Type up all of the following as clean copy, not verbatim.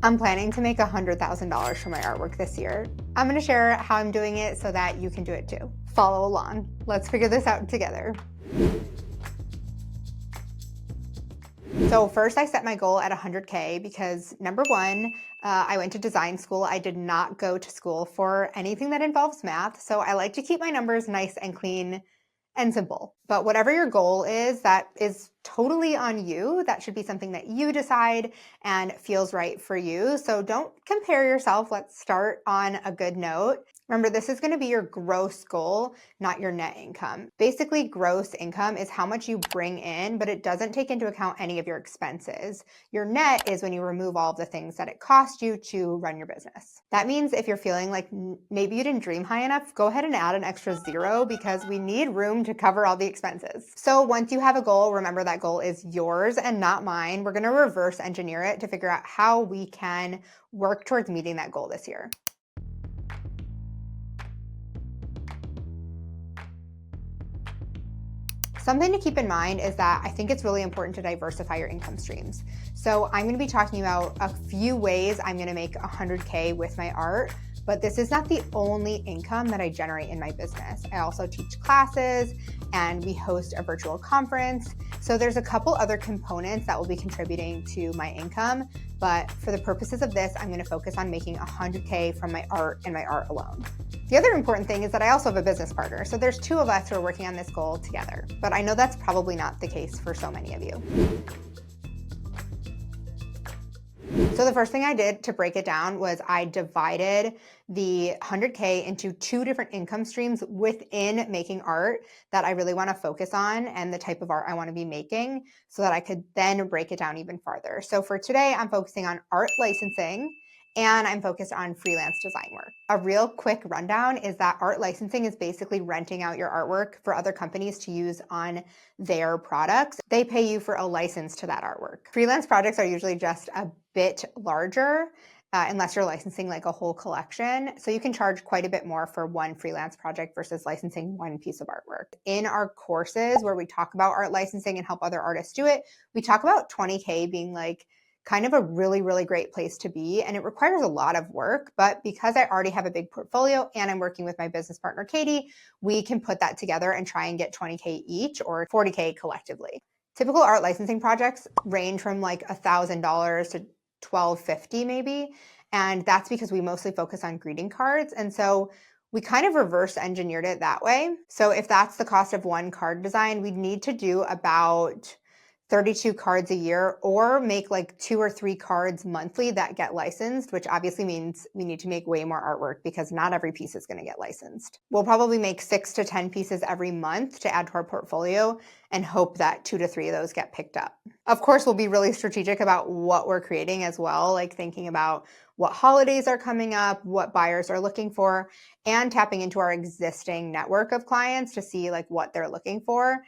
I'm planning to make $100,000 from my artwork this year. I'm gonna share how I'm doing it so that you can do it too. Follow along. Let's figure this out together. So first I set my goal at 100K because number one, I went to design school. I did not go to school for anything that involves math. So I like to keep my numbers nice and clean and simple. But whatever your goal is, that is totally on you. That should be something that you decide and feels right for you. So don't compare yourself. Let's start on a good note. Remember, this is going to be your gross goal, not your net income. Basically, gross income is how much you bring in, but it doesn't take into account any of your expenses. Your net is when you remove all of the things that it cost you to run your business. That means if you're feeling like maybe you didn't dream high enough, go ahead and add an extra zero because we need room to cover all the expenses. So once you have a goal, remember that goal is yours and not mine. We're going to reverse engineer it to figure out how we can work towards meeting that goal this year. Something to keep in mind is that I think it's really important to diversify your income streams. So I'm going to be talking about a few ways I'm going to make 100K with my art, but this is not the only income that I generate in my business. I also teach classes and we host a virtual conference. So there's a couple other components that will be contributing to my income, but for the purposes of this, I'm going to focus on making 100K from my art and my art alone. The other important thing is that I also have a business partner. So there's two of us who are working on this goal together, but I know that's probably not the case for so many of you. So the first thing I did to break it down was I divided the 100K into two different income streams within making art that I really want to focus on and the type of art I want to be making so that I could then break it down even farther. So for today, I'm focusing on art licensing and I'm focused on freelance design work. A real quick rundown is that art licensing is basically renting out your artwork for other companies to use on their products. They pay you for a license to that artwork. Freelance projects are usually just a bit larger unless you're licensing like a whole collection. So you can charge quite a bit more for one freelance project versus licensing one piece of artwork. In our courses where we talk about art licensing and help other artists do it, we talk about 20K being like kind of a really, really great place to be. And it requires a lot of work, but because I already have a big portfolio and I'm working with my business partner, Katie, we can put that together and try and get 20K each or 40K collectively. Typical art licensing projects range from like $1,000 to $1,250 maybe. And that's because we mostly focus on greeting cards. And so we kind of reverse engineered it that way. So if that's the cost of one card design, we'd need to do about 32 cards a year or make like 2 or 3 cards monthly that get licensed, which obviously means we need to make way more artwork because not every piece is going to get licensed. We'll probably make 6 to 10 pieces every month to add to our portfolio and hope that 2 to 3 of those get picked up. Of course, we'll be really strategic about what we're creating as well, like thinking about what holidays are coming up, what buyers are looking for, and tapping into our existing network of clients to see like what they're looking for,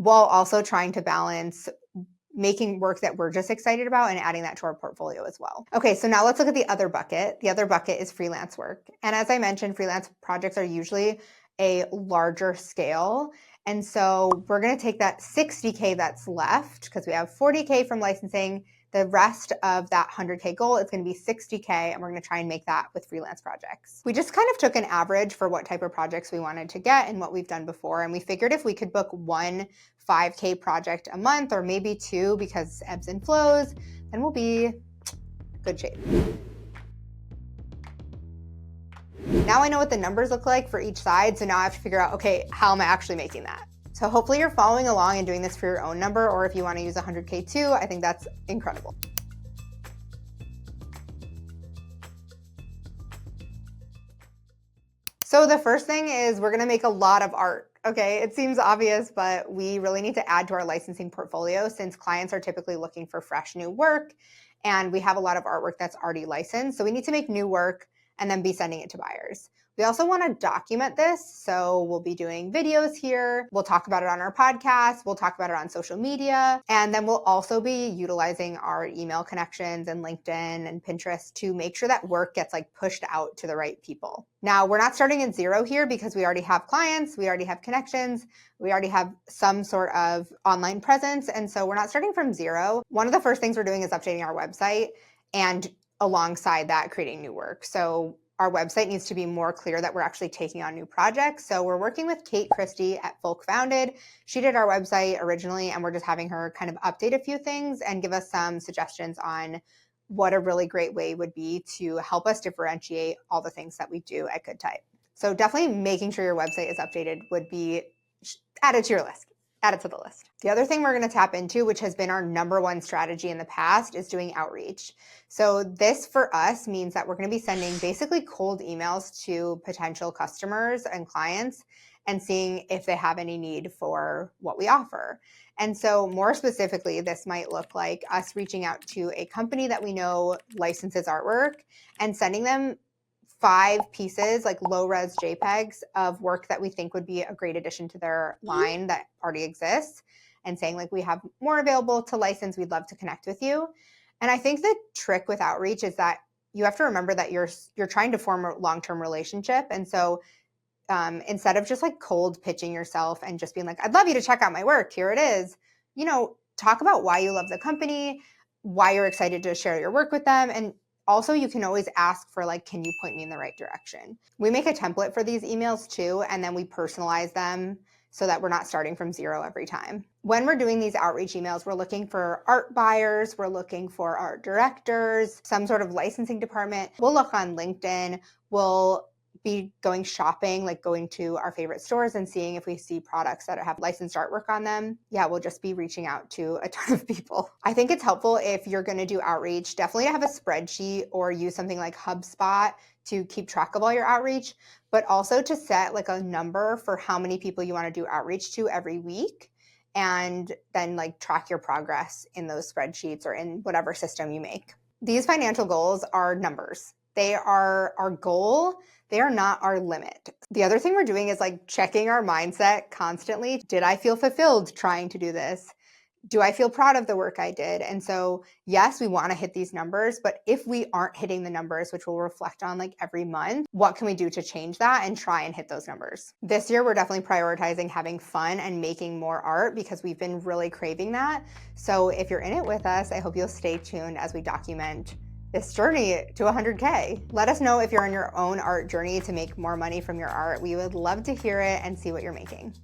while also trying to balance making work that we're just excited about and adding that to our portfolio as well. Okay, so now let's look at the other bucket. The other bucket is freelance work. And as I mentioned, freelance projects are usually a larger scale. And so we're going to take that 60K that's left because we have 40K from licensing. The rest of that 100K goal is going to be 60K, and we're going to try and make that with freelance projects. We just kind of took an average for what type of projects we wanted to get and what we've done before. And we figured if we could book one 5K project a month or maybe 2 because ebbs and flows, then we'll be good shape. Now I know what the numbers look like for each side. So now I have to figure out, okay, how am I actually making that? So hopefully you're following along and doing this for your own number, or if you want to use 100K too, I think that's incredible. So the first thing is we're going to make a lot of art. Okay, it seems obvious, but we really need to add to our licensing portfolio since clients are typically looking for fresh new work and we have a lot of artwork that's already licensed. So we need to make new work and then be sending it to buyers. We also want to document this. So we'll be doing videos here. We'll talk about it on our podcast. We'll talk about it on social media. And then we'll also be utilizing our email connections and LinkedIn and Pinterest to make sure that work gets like pushed out to the right people. Now, we're not starting at zero here because we already have clients. We already have connections. We already have some sort of online presence. And so we're not starting from zero. One of the first things we're doing is updating our website. And alongside that, creating new work. So our website needs to be more clear that we're actually taking on new projects. So we're working with Kate Christie at Folk Founded. She did our website originally, and we're just having her kind of update a few things and give us some suggestions on what a really great way would be to help us differentiate all the things that we do at Goodtype. So definitely making sure your website is updated would be added to your list. Add it to the list. The other thing we're going to tap into, which has been our number one strategy in the past, is doing outreach. So this for us means that we're going to be sending basically cold emails to potential customers and clients and seeing if they have any need for what we offer. And so more specifically, this might look like us reaching out to a company that we know licenses artwork and sending them 5 pieces, like low-res JPEGs of work that we think would be a great addition to their line that already exists, and saying like, we have more available to license, we'd love to connect with you. And I think the trick with outreach is that you have to remember that you're trying to form a long-term relationship. And so instead of just like cold pitching yourself and just being like, I'd love you to check out my work, here it is, talk about why you love the company, why you're excited to share your work with them. And also, you can always ask for like, can you point me in the right direction? We make a template for these emails too, and then we personalize them so that we're not starting from zero every time. When we're doing these outreach emails, we're looking for art buyers, we're looking for art directors, some sort of licensing department. We'll look on LinkedIn, we'll be going shopping, like going to our favorite stores and seeing if we see products that have licensed artwork on them. Yeah, we'll just be reaching out to a ton of people. I think it's helpful if you're going to do outreach, definitely to have a spreadsheet or use something like HubSpot to keep track of all your outreach, but also to set like a number for how many people you want to do outreach to every week, and then like track your progress in those spreadsheets or in whatever system you make. These financial goals are numbers. They are our goal. They are not our limit. The other thing we're doing is like checking our mindset constantly. Did I feel fulfilled trying to do this? Do I feel proud of the work I did? And so, yes, we want to hit these numbers, but if we aren't hitting the numbers, which we'll reflect on like every month, what can we do to change that and try and hit those numbers? This year, we're definitely prioritizing having fun and making more art because we've been really craving that. So if you're in it with us, I hope you'll stay tuned as we document this journey to 100K. Let us know if you're on your own art journey to make more money from your art. We would love to hear it and see what you're making.